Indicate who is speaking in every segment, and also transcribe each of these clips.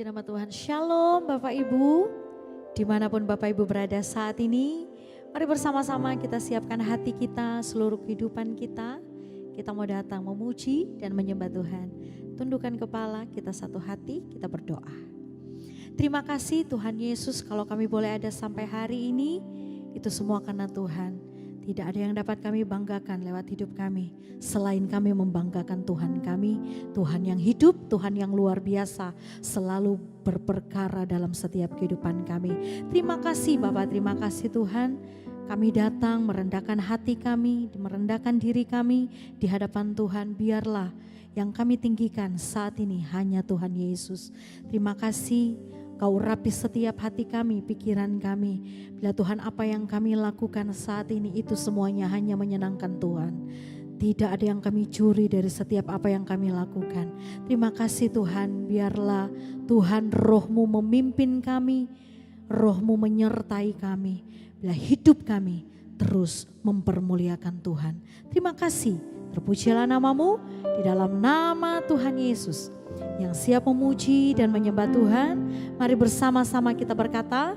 Speaker 1: Puji nama Tuhan. Shalom Bapak Ibu, dimanapun Bapak Ibu berada saat ini. Mari bersama-sama kita siapkan hati kita, seluruh kehidupan kita. Kita mau datang memuji dan menyembah Tuhan. Tundukkan kepala, kita satu hati, kita berdoa. Terima kasih Tuhan Yesus, kalau kami boleh ada sampai hari ini, itu semua karena Tuhan. Tidak ada yang dapat kami banggakan lewat hidup kami, selain kami membanggakan Tuhan kami. Tuhan yang hidup, Tuhan yang luar biasa, selalu berperkara dalam setiap kehidupan kami. Terima kasih Bapak, terima kasih Tuhan. Kami datang merendahkan hati kami, merendahkan diri kami di hadapan Tuhan. Biarlah yang kami tinggikan saat ini hanya Tuhan Yesus. Terima kasih. Kau urapi setiap hati kami, pikiran kami. Bila Tuhan apa yang kami lakukan saat ini itu semuanya hanya menyenangkan Tuhan. Tidak ada yang kami curi dari setiap apa yang kami lakukan. Terima kasih Tuhan, biarlah Tuhan Roh-Mu memimpin kami, Roh-Mu menyertai kami. Bila hidup kami terus mempermuliakan Tuhan. Terima kasih, terpujilah nama-Mu di dalam nama Tuhan Yesus. Yang siap memuji dan menyembah Tuhan, mari bersama-sama kita berkata,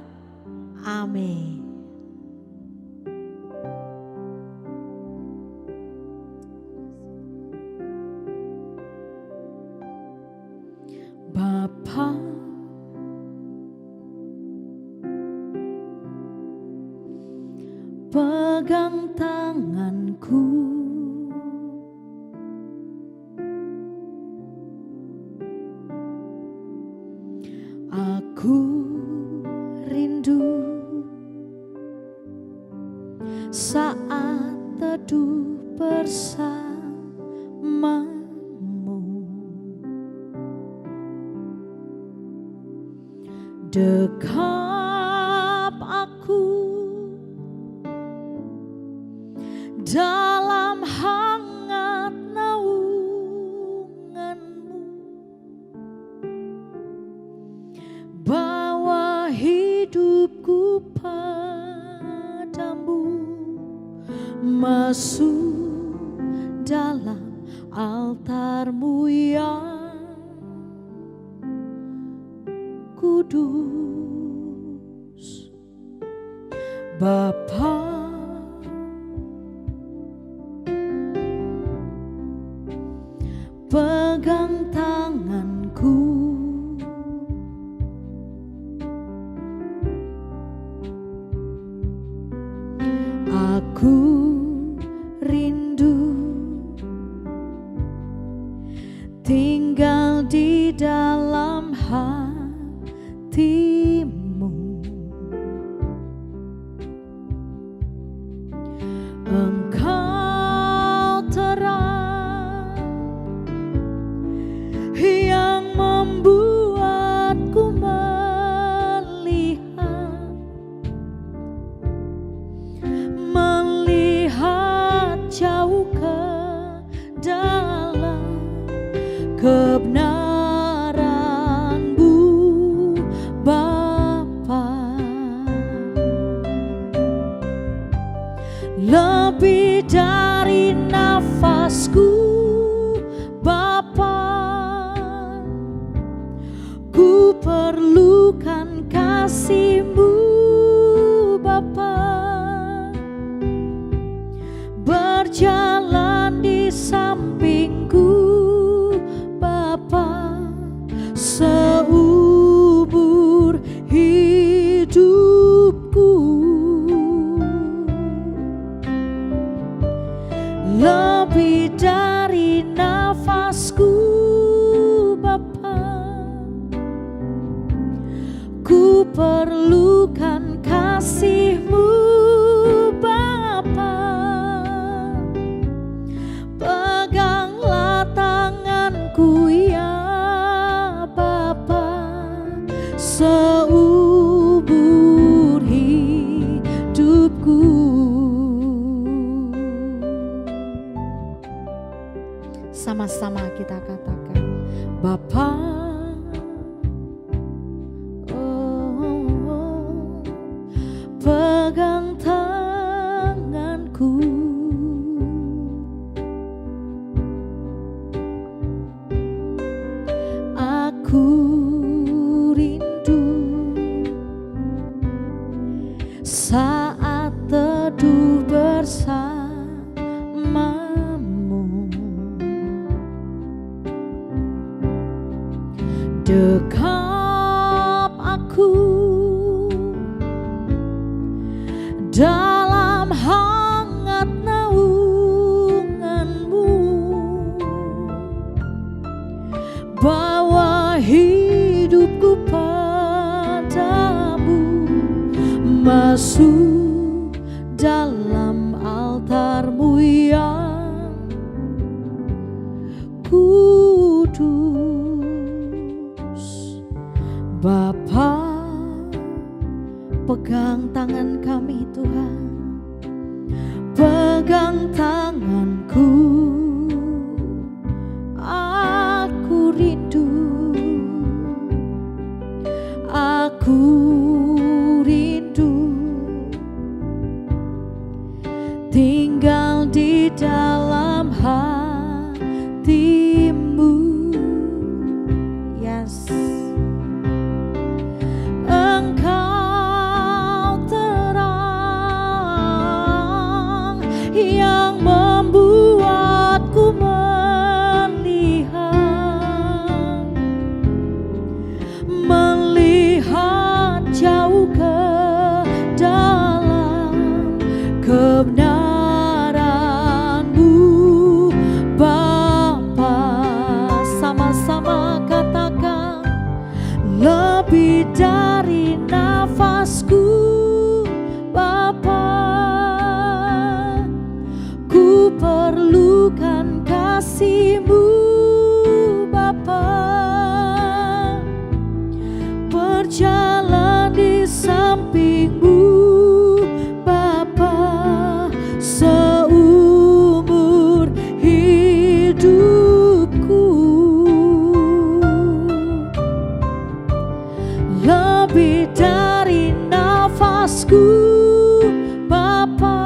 Speaker 1: amin. Bapa, pegang tanganku. Aku rindu saat teduh bersamamu, dekap aku dalam hangat naunganmu. Bawa hidupku padamu, masuk dalam altar-Mu yang kudus. Bapa, pegang tanganku. Aku rindu tinggal di dalam hati-Mu. Engkau terang yang membuatku melihat jauh ke dalam kebenaran-Mu, Bapa. Lebih dari nafasku, Bapa, ku perlukan kasih-Mu, Bapa. Berjalan di sampingku, Bapa, seumur hidupku. Lebih dari nafasku, Bapa, ku perlukan kasih-Mu, Bapa. Peganglah tanganku ya Bapa, seumur hidupku. Sama-sama kita katakan, Bapa, oh, oh, oh. rindu saat teduh bersamamu. Dekap aku dalam hangat naunganmu, bawa hidupku padamu, masuk dalam altarmu yang kudus. Bapa, pegang tangan kami Tuhan, pegang tanganku, aku rindu, aku rindu tinggal di dalam hatimu. Yes, Engkau terang yang membuatku melihat jauh ke dalam kebenaran-Mu, Bapa. Sama-sama katakan, lebih dari nafasku Bapa, ku perlukan kasih-Mu Bapa. Berjalan di samping-Mu Bapa seumur hidupku. Lebih dari nafasku Bapa,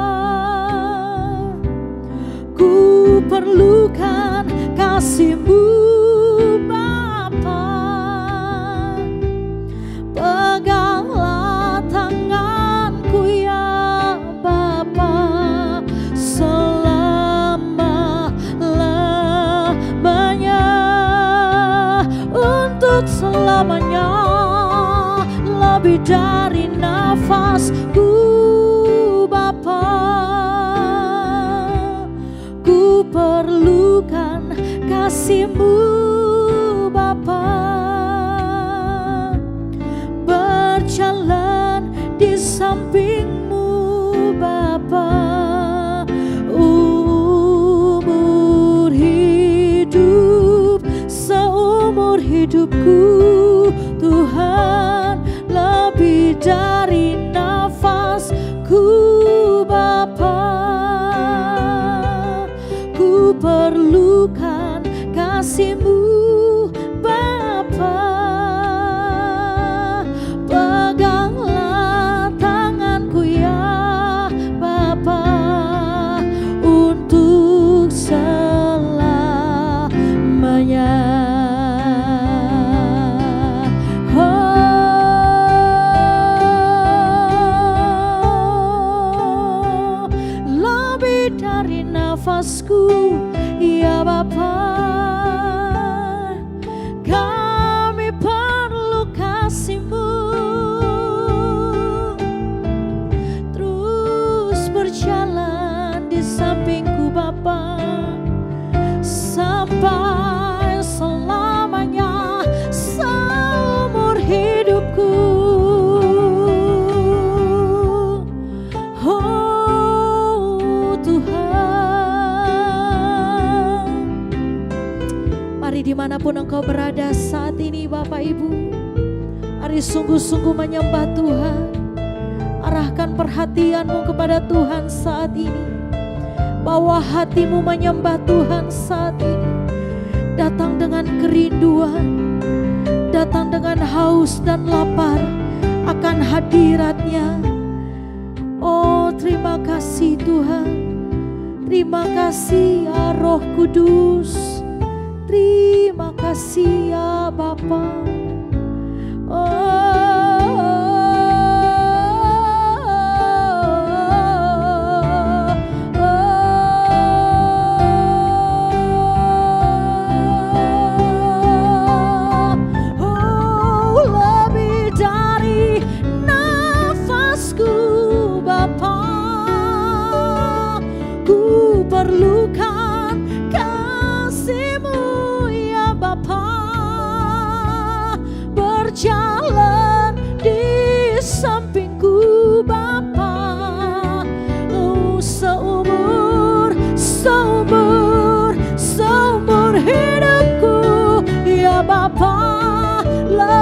Speaker 1: ku perlukan kasih-Mu Bapa. Peganglah tanganku ya Bapa, selama-lamanya, untuk selamanya. Lebih dari nafasku Bapa, ku perlukan kasih-Mu Bapa. Berjalan di samping-Mu Bapa, umur hidup, seumur hidupku Tuhan. Lebih dari nafasku Bapa, ku perlukan kasih-Mu Bapa. Peganglah tanganku ya Bapa, untuk selamanya. Dari nafasku ya Bapa, kami perlu kasih-Mu. Terus berjalan di sampingku Bapa, sampai selamanya, seumur hidupku. Dimanapun engkau berada saat ini Bapak Ibu, mari sungguh-sungguh menyembah Tuhan. Arahkan perhatianmu kepada Tuhan saat ini. Bawa hatimu menyembah Tuhan saat ini. Datang dengan kerinduan, datang dengan haus dan lapar akan hadirat-Nya. Oh, terima kasih Tuhan. Terima kasih ya Roh Kudus. Terima kasih ya Bapa. Oh,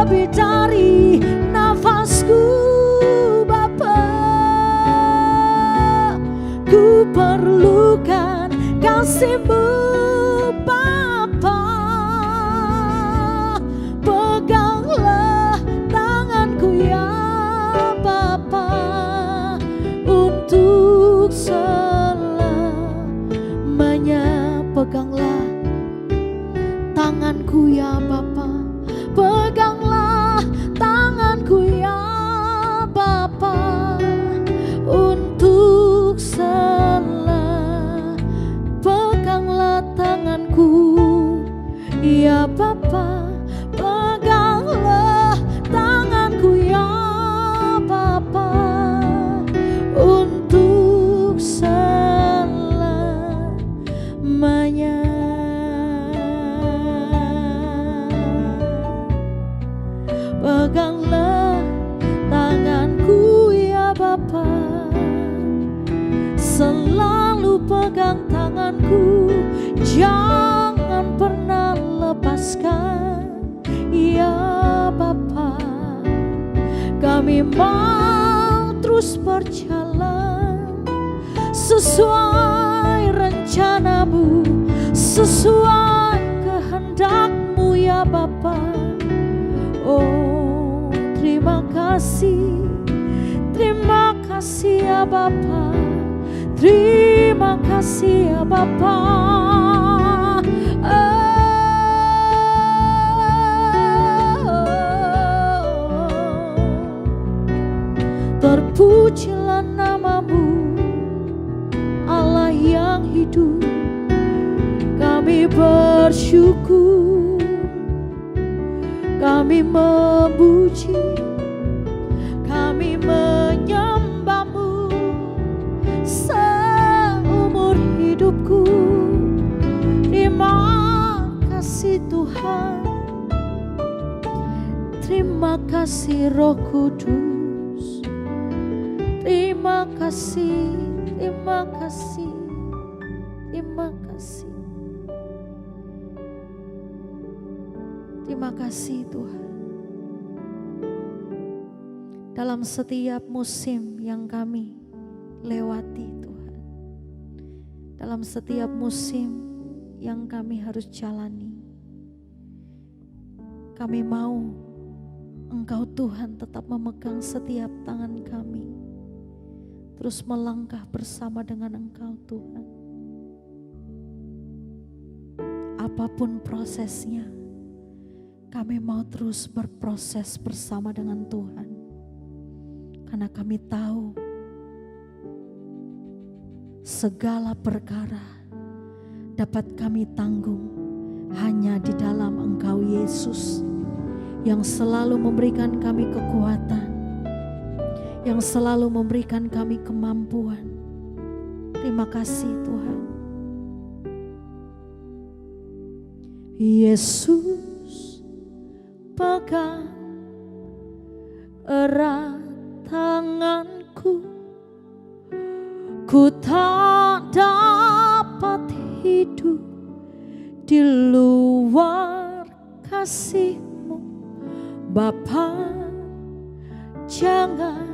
Speaker 1: lebih dari nafasku Bapa. Ku perlukan kasih-Mu Bapa. Peganglah tanganku ya Bapa, untuk selamanya. Peganglah tanganku ya Bapa, peganglah tanganku ya Bapa, untuk peganglah tanganku ya Bapa, peganglah tanganku ya Bapa, untuk selamanya. Peganglah tanganku ya Bapa, selalu pegang tanganku, jangan pernah lepaskan ya Bapa. Kami mau terus berjalan sesuai rencana-Mu, sesuai kehendak-Mu ya Bapa. Oh, terima kasih ya Bapa, terima kasih ya Bapa. Terpujilah nama-Mu, Allah yang hidup. Kami bersyukur, kami memuji, kami menyembah-Mu seumur hidupku. Terima kasih Tuhan, terima kasih Roh Kudus, terima kasih, terima kasih, terima kasih. Terima kasih Tuhan. Dalam setiap musim yang kami lewati Tuhan, dalam setiap musim yang kami harus jalani, kami mau Engkau Tuhan tetap memegang setiap tangan kami, terus melangkah bersama dengan Engkau Tuhan. Apapun prosesnya, kami mau terus berproses bersama dengan Tuhan. Karena kami tahu segala perkara dapat kami tanggung hanya di dalam Engkau Yesus, yang selalu memberikan kami kekuatan, yang selalu memberikan kami kemampuan. Terima kasih Tuhan. Yesus, pegang erat tanganku, ku tak dapat hidup di luar kasih-Mu Bapa. Jangan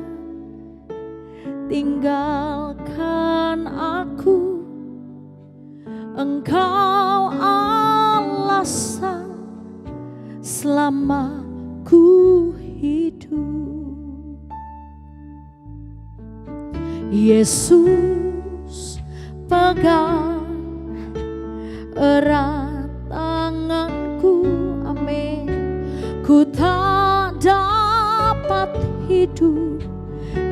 Speaker 1: tinggalkan aku, Engkau alasan selama ku hidup. Yesus, pegang erat tanganku, amin. Ku tak dapat hidup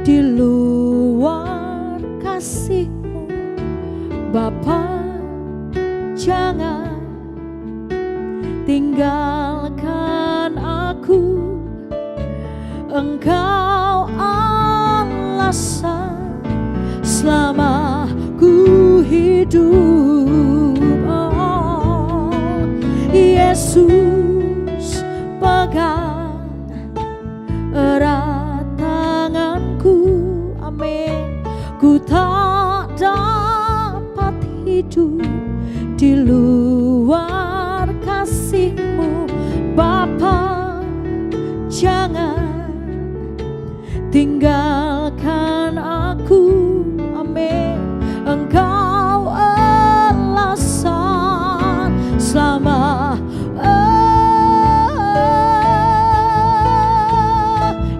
Speaker 1: di luar kasih-Mu Bapa. Jangan tinggalkan aku, Engkau alasan selama ku hidup. Oh, Yesus, pegang erat tanganku, amin. Ku tak dapat hidup di luar kasih-Mu Bapa. jangan tinggalkan aku. Amin. Engkau alasan selama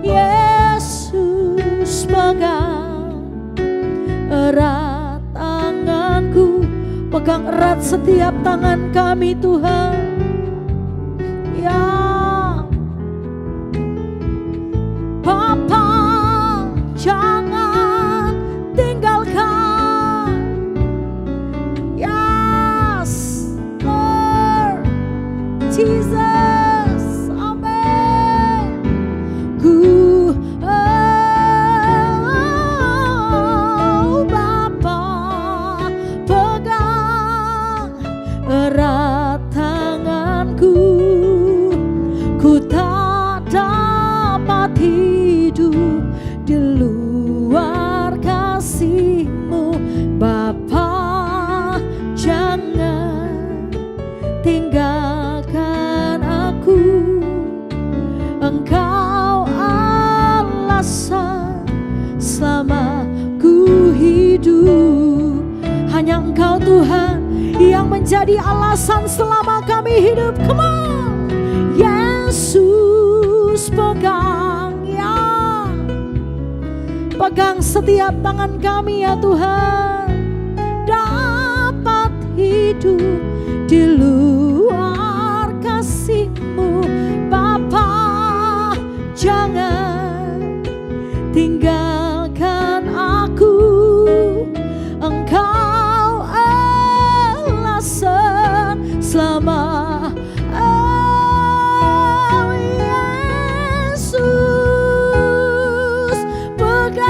Speaker 1: Yesus pegang erat tanganku, pegang erat setiap tangan kami Tuhan. Ya Bapa, jangan tinggalkan. Yes, Lord Jesus, amin. Ku Bapa, pegang erat tanganku. Ku tak dapat hidup di luar kasih-Mu. Bapa, jangan tinggalkan aku. Engkau alasan selama ku hidup. Hanya Engkau Tuhan yang menjadi alasan selama kami hidup. Come on. Yesus pegang, ya, pegang setiap tangan kami ya Tuhan. Dapat hidup di luar kasih-Mu. Bapa, jangan tinggalkan aku. Engkau alasan selama Yesus pegang.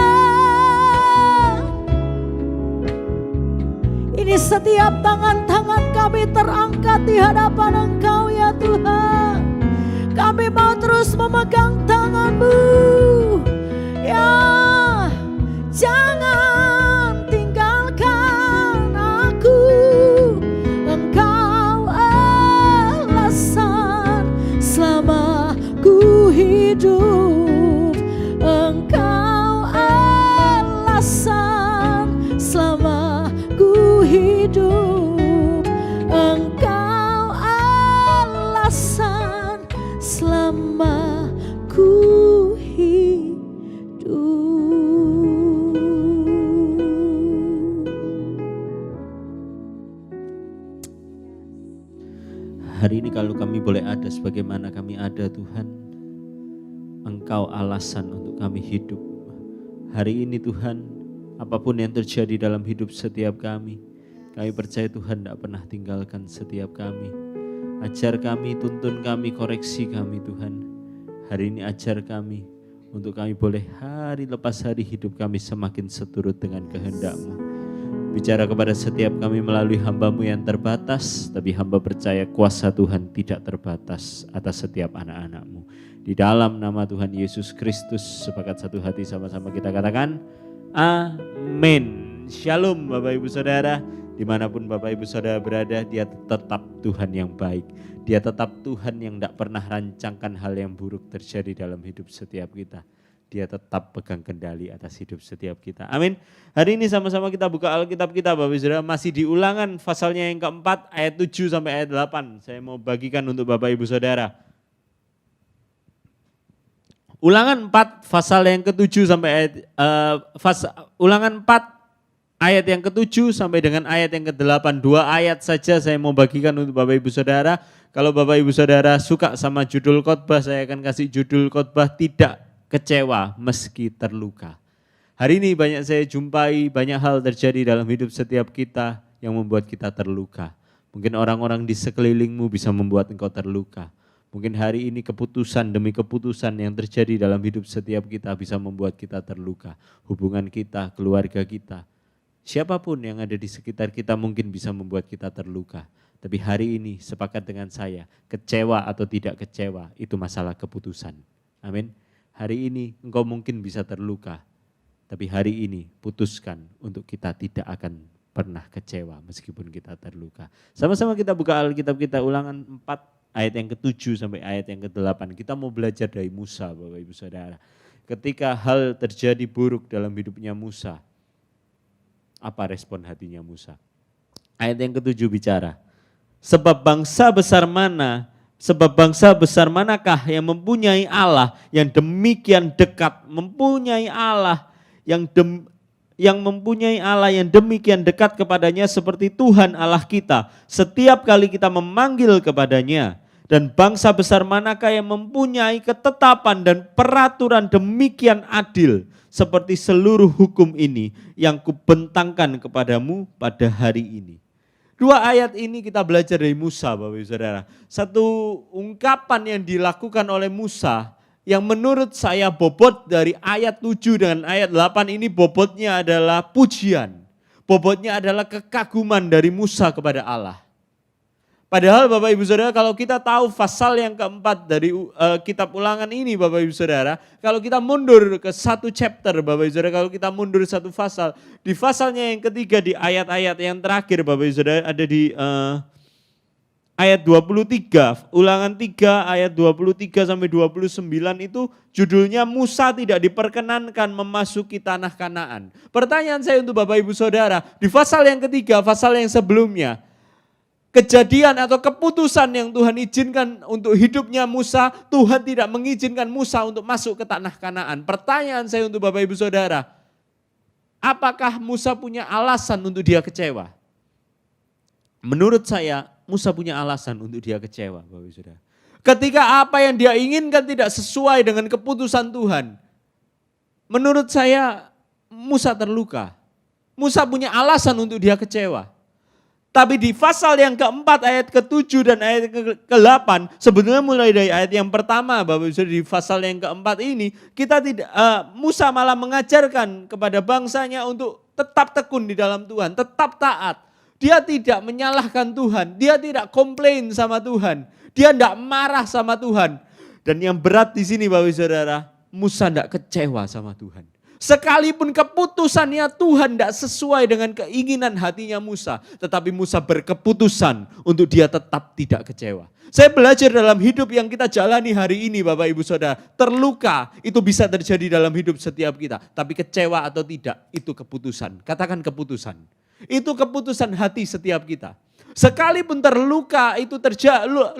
Speaker 1: Ini setiap tangan-tangan kami terangkat di hadapan Engkau ya Tuhan. Kami mau terus memegang tangan-Mu. Ya, jangan tinggalkan aku. Engkau alasan selama ku hidup. Engkau alasan selama ku hidup. Engkau alasan selama ku hidup.
Speaker 2: Hari ini kalau kami boleh ada sebagaimana kami ada Tuhan, Engkau alasan untuk kami hidup. Hari ini Tuhan, apapun yang terjadi dalam hidup setiap kami percaya Tuhan tidak pernah tinggalkan setiap kami. Ajar kami, tuntun kami, koreksi kami Tuhan. Hari ini ajar kami untuk kami boleh hari lepas hari hidup kami semakin seturut dengan kehendak-Mu. Bicara kepada setiap kami melalui hamba-Mu yang terbatas, tapi hamba percaya kuasa Tuhan tidak terbatas atas setiap anak-anak-Mu. Di dalam nama Tuhan Yesus Kristus, sepakat satu hati sama-sama kita katakan, amin. Shalom Bapak Ibu Saudara, dimanapun Bapak Ibu Saudara berada, Dia tetap Tuhan yang baik. Dia tetap Tuhan yang tidak pernah rancangkan hal yang buruk terjadi dalam hidup setiap kita. Dia tetap pegang kendali atas hidup setiap kita. Amin. Hari ini sama-sama kita buka Alkitab kita Bapak Ibu Saudara. Masih di Ulangan pasalnya yang keempat ayat 7 sampai ayat 8. Saya mau bagikan untuk Bapak Ibu Saudara. Ulangan 4 pasal yang ke-7 sampai ayat Ulangan 4 ayat yang ke-7 sampai dengan ayat yang ke-8. 2 ayat saja saya mau bagikan untuk Bapak Ibu Saudara. Kalau Bapak Ibu Saudara suka sama judul khotbah, saya akan kasih judul khotbah tidak kecewa meski terluka. Hari ini banyak saya jumpai, banyak hal terjadi dalam hidup setiap kita yang membuat kita terluka. Mungkin orang-orang di sekelilingmu bisa membuat engkau terluka. Mungkin hari ini keputusan demi keputusan yang terjadi dalam hidup setiap kita bisa membuat kita terluka. Hubungan kita, keluarga kita, siapapun yang ada di sekitar kita mungkin bisa membuat kita terluka. Tapi hari ini sepakat dengan saya, kecewa atau tidak kecewa itu masalah keputusan. Amin. Hari ini engkau mungkin bisa terluka, tapi hari ini putuskan untuk kita tidak akan pernah kecewa meskipun kita terluka. Sama-sama kita buka Alkitab kita, Ulangan 4 ayat yang ke-7 sampai ayat yang ke-8. Kita mau belajar dari Musa, Bapak Ibu Saudara. Ketika hal terjadi buruk dalam hidupnya Musa, apa respon hatinya Musa? Ayat yang ke-7 bicara, sebab bangsa besar manakah yang mempunyai Allah yang demikian dekat, mempunyai Allah yang mempunyai Allah yang demikian dekat kepadanya seperti Tuhan Allah kita setiap kali kita memanggil kepadanya. Dan bangsa besar manakah yang mempunyai ketetapan dan peraturan demikian adil seperti seluruh hukum ini yang kubentangkan kepadamu pada hari ini. Dua ayat ini kita belajar dari Musa, Bapak Ibu Saudara. Satu ungkapan yang dilakukan oleh Musa yang menurut saya bobot dari ayat 7 dengan ayat 8 ini bobotnya adalah pujian. Bobotnya adalah kekaguman dari Musa kepada Allah. Padahal Bapak Ibu Saudara, kalau kita tahu pasal yang keempat dari kitab Ulangan ini Bapak Ibu Saudara, kalau kita mundur ke satu chapter Bapak Ibu Saudara, kalau kita mundur satu pasal, di pasalnya yang ketiga di ayat-ayat yang terakhir Bapak Ibu Saudara ada di ayat 23, Ulangan 3 ayat 23 sampai 29 itu judulnya Musa tidak diperkenankan memasuki tanah Kanaan. Pertanyaan saya untuk Bapak Ibu Saudara, di pasal yang ketiga, pasal yang sebelumnya, kejadian atau keputusan yang Tuhan izinkan untuk hidupnya Musa, Tuhan tidak mengizinkan Musa untuk masuk ke tanah Kanaan. Pertanyaan saya untuk Bapak Ibu Saudara, apakah Musa punya alasan untuk dia kecewa? Menurut saya, Musa punya alasan untuk dia kecewa, Bapak Ibu Saudara. Ketika apa yang dia inginkan tidak sesuai dengan keputusan Tuhan, menurut saya Musa terluka. Musa punya alasan untuk dia kecewa. Tapi di pasal yang keempat ayat ke-7 dan ayat ke-8, sebenarnya mulai dari ayat yang pertama Bapak Ibu di pasal yang keempat ini, kita tidak Musa malah mengajarkan kepada bangsanya untuk tetap tekun di dalam Tuhan, tetap taat. Dia tidak menyalahkan Tuhan, dia tidak komplain sama Tuhan, dia tidak marah sama Tuhan. Dan yang berat di sini Bapak Ibu Saudara, Musa tidak kecewa sama Tuhan. Sekalipun keputusannya Tuhan tidak sesuai dengan keinginan hatinya Musa. Tetapi Musa berkeputusan untuk dia tetap tidak kecewa. Saya belajar dalam hidup yang kita jalani hari ini Bapak Ibu Saudara. Terluka itu bisa terjadi dalam hidup setiap kita. Tapi kecewa atau tidak itu keputusan. Katakan keputusan. Itu keputusan hati setiap kita. Sekalipun terluka itu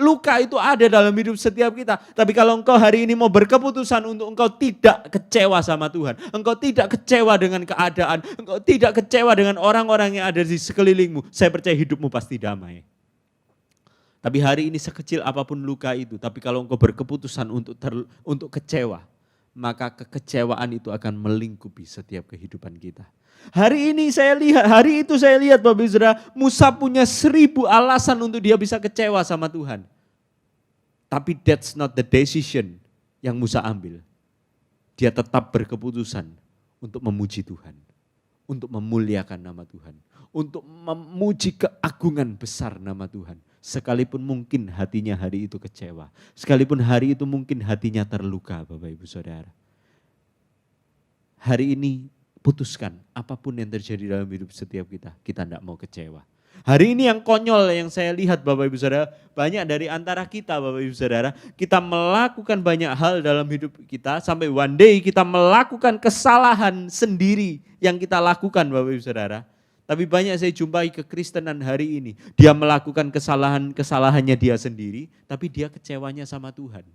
Speaker 2: luka itu ada dalam hidup setiap kita. Tapi kalau engkau hari ini mau berkeputusan untuk engkau tidak kecewa sama Tuhan. Engkau tidak kecewa dengan keadaan. Engkau tidak kecewa dengan orang-orang yang ada di sekelilingmu. Saya percaya hidupmu pasti damai. Tapi hari ini sekecil apapun luka itu. Tapi kalau engkau berkeputusan untuk kecewa. Maka kekecewaan itu akan melingkupi setiap kehidupan kita. Hari itu saya lihat Bapak Ibu Saudara, Musa punya 1000 alasan untuk dia bisa kecewa sama Tuhan. Tapi that's not the decision yang Musa ambil. Dia tetap berkeputusan untuk memuji Tuhan. Untuk memuliakan nama Tuhan. Untuk memuji keagungan besar nama Tuhan. Sekalipun mungkin hatinya hari itu kecewa. Sekalipun hari itu mungkin hatinya terluka Bapak Ibu Saudara. Hari ini putuskan apapun yang terjadi dalam hidup setiap kita tidak mau kecewa. Hari ini yang konyol yang saya lihat Bapak Ibu Saudara, banyak dari antara kita Bapak Ibu Saudara, kita melakukan banyak hal dalam hidup kita sampai one day kita melakukan kesalahan sendiri yang kita lakukan Bapak Ibu Saudara. Tapi banyak saya jumpai kekristenan hari ini, dia melakukan kesalahannya dia sendiri, tapi dia kecewanya sama Tuhan.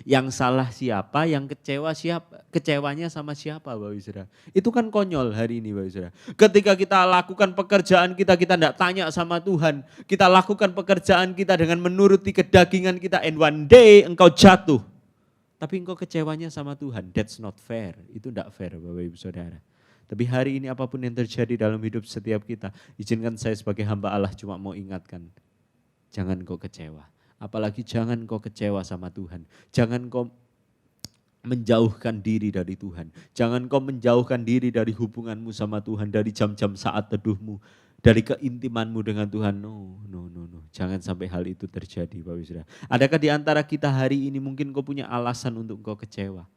Speaker 2: Yang salah siapa, yang kecewa siapa, kecewanya sama siapa Bapak Ibu Saudara. Itu kan konyol hari ini Bapak Ibu Saudara. Ketika kita lakukan pekerjaan kita tidak tanya sama Tuhan. Kita lakukan pekerjaan kita dengan menuruti kedagingan kita, and one day engkau jatuh. Tapi engkau kecewanya sama Tuhan, that's not fair. Itu tidak fair Bapak Ibu Saudara. Tapi hari ini apapun yang terjadi dalam hidup setiap kita, izinkan saya sebagai hamba Allah cuma mau ingatkan, jangan kau kecewa. Apalagi jangan kau kecewa sama Tuhan. Jangan kau menjauhkan diri dari Tuhan. Jangan kau menjauhkan diri dari hubunganmu sama Tuhan, dari jam-jam saat teduhmu, dari keintimanmu dengan Tuhan. No. Jangan sampai hal itu terjadi Bapak Ibu Saudara. Adakah di antara kita hari ini mungkin kau punya alasan untuk kau kecewa?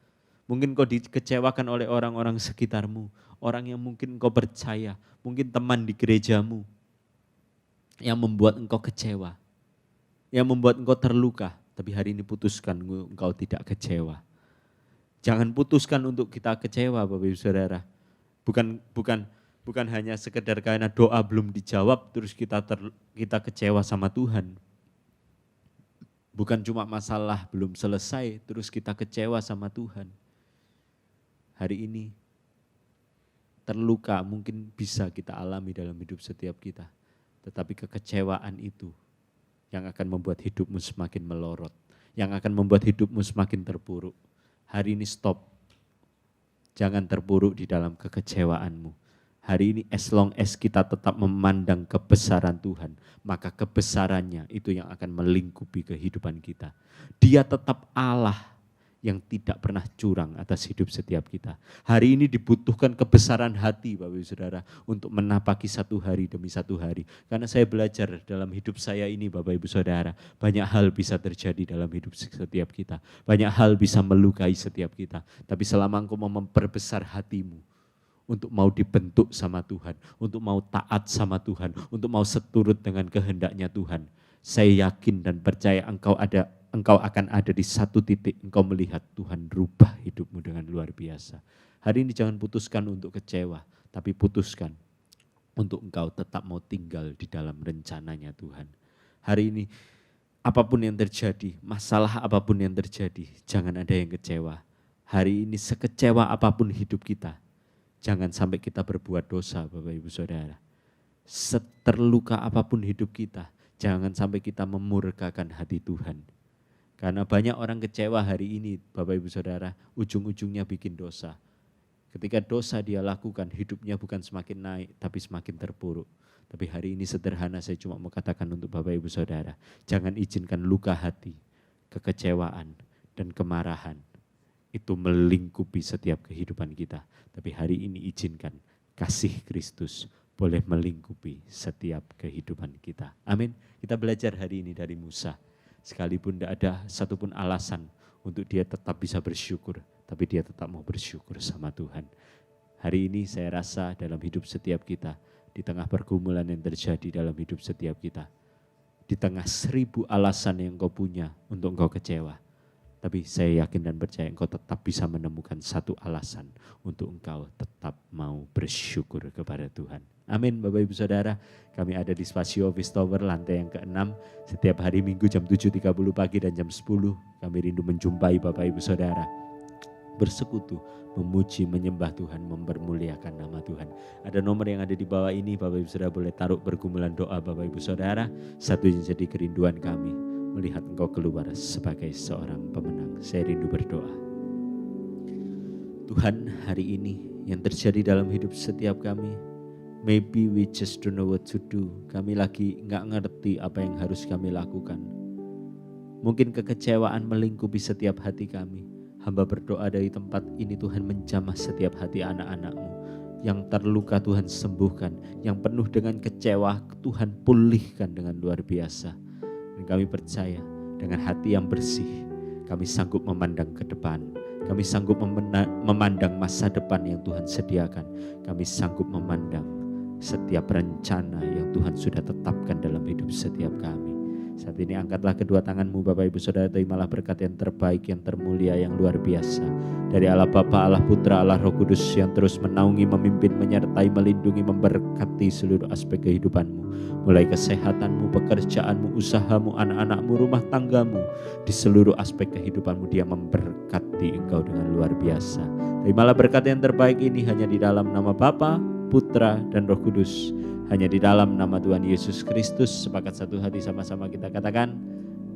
Speaker 2: Mungkin kau dikecewakan oleh orang-orang sekitarmu, orang yang mungkin kau percaya, mungkin teman di gerejamu yang membuat engkau kecewa. yang membuat engkau terluka. Tapi hari ini putuskan engkau tidak kecewa. Jangan putuskan untuk kita kecewa Bapak Ibu Saudara. Bukan hanya sekedar karena doa belum dijawab terus kita kecewa sama Tuhan. Bukan cuma masalah belum selesai terus kita kecewa sama Tuhan. Hari ini terluka mungkin bisa kita alami dalam hidup setiap kita. Tetapi kekecewaan itu yang akan membuat hidupmu semakin melorot, yang akan membuat hidupmu semakin terpuruk. Hari ini stop, jangan terpuruk di dalam kekecewaanmu. Hari ini as long as kita tetap memandang kebesaran Tuhan, maka kebesarannya itu yang akan melingkupi kehidupan kita. Dia tetap Allah yang tidak pernah curang atas hidup setiap kita. Hari ini dibutuhkan kebesaran hati Bapak Ibu Saudara untuk menapaki satu hari demi satu hari. Karena saya belajar dalam hidup saya ini Bapak Ibu Saudara, banyak hal bisa terjadi dalam hidup setiap kita. Banyak hal bisa melukai setiap kita. Tapi selama engkau mau memperbesar hatimu, untuk mau dibentuk sama Tuhan, untuk mau taat sama Tuhan, untuk mau seturut dengan kehendaknya Tuhan, saya yakin dan percaya engkau akan ada di satu titik engkau melihat Tuhan rubah hidupmu dengan luar biasa. Hari ini jangan putuskan untuk kecewa, tapi putuskan untuk engkau tetap mau tinggal di dalam rencananya Tuhan. Hari ini apapun yang terjadi, masalah apapun yang terjadi, jangan ada yang kecewa. Hari ini sekecewa apapun hidup kita, jangan sampai kita berbuat dosa Bapak Ibu Saudara. Seterluka apapun hidup kita, jangan sampai kita memurkakan hati Tuhan. Karena banyak orang kecewa hari ini Bapak Ibu Saudara, ujung-ujungnya bikin dosa. Ketika dosa dia lakukan, hidupnya bukan semakin naik tapi semakin terpuruk. Tapi hari ini sederhana saya cuma mau katakan untuk Bapak Ibu Saudara, jangan izinkan luka hati, kekecewaan dan kemarahan itu melingkupi setiap kehidupan kita. Tapi hari ini izinkan kasih Kristus boleh melingkupi setiap kehidupan kita. Amin. Kita belajar hari ini dari Musa. Sekalipun tidak ada satupun alasan untuk dia tetap bisa bersyukur, tapi dia tetap mau bersyukur sama Tuhan. Hari ini saya rasa dalam hidup setiap kita, di tengah pergumulan yang terjadi dalam hidup setiap kita, di tengah 1000 alasan yang engkau punya untuk engkau kecewa, tapi saya yakin dan percaya engkau tetap bisa menemukan satu alasan untuk engkau tetap mau bersyukur kepada Tuhan. Amin Bapak Ibu Saudara, kami ada di Spasio Office Tower lantai yang ke-6. Setiap hari Minggu jam 7.30 pagi dan jam 10 kami rindu menjumpai Bapak Ibu Saudara. Bersekutu, memuji, menyembah Tuhan, mempermuliakan nama Tuhan. Ada nomor yang ada di bawah ini, Bapak Ibu Saudara boleh taruh pergumulan doa Bapak Ibu Saudara. Satu yang jadi kerinduan kami, melihat engkau keluar sebagai seorang pemenang. Saya rindu berdoa. Tuhan, hari ini yang terjadi dalam hidup setiap kami, maybe we just don't know what to do. Kami lagi nggak ngerti apa yang harus kami lakukan. Mungkin kekecewaan melingkupi setiap hati kami. Hamba berdoa dari tempat ini Tuhan menjamah setiap hati anak-anak-Mu. Yang terluka Tuhan sembuhkan. Yang penuh dengan kecewa Tuhan pulihkan dengan luar biasa. Dan kami percaya dengan hati yang bersih kami sanggup memandang ke depan. Kami sanggup memandang masa depan yang Tuhan sediakan. Kami sanggup memandang setiap rencana yang Tuhan sudah tetapkan dalam hidup setiap kami. Saat ini angkatlah kedua tanganmu Bapak Ibu Saudara, terimalah berkat yang terbaik, yang termulia, yang luar biasa. Dari Allah Bapa, Allah Putra, Allah Roh Kudus yang terus menaungi, memimpin, menyertai, melindungi, memberkati seluruh aspek kehidupanmu. Mulai kesehatanmu, pekerjaanmu, usahamu, anak-anakmu, rumah tanggamu. Di seluruh aspek kehidupanmu Dia memberkati engkau dengan luar biasa. Terimalah berkat yang terbaik ini hanya di dalam nama Bapa, Putra, dan Roh Kudus. Hanya di dalam nama Tuhan Yesus Kristus. Sepakat satu hati sama-sama kita katakan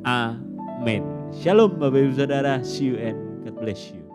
Speaker 2: amin. Shalom Bapak Ibu Saudara. See you and God bless you.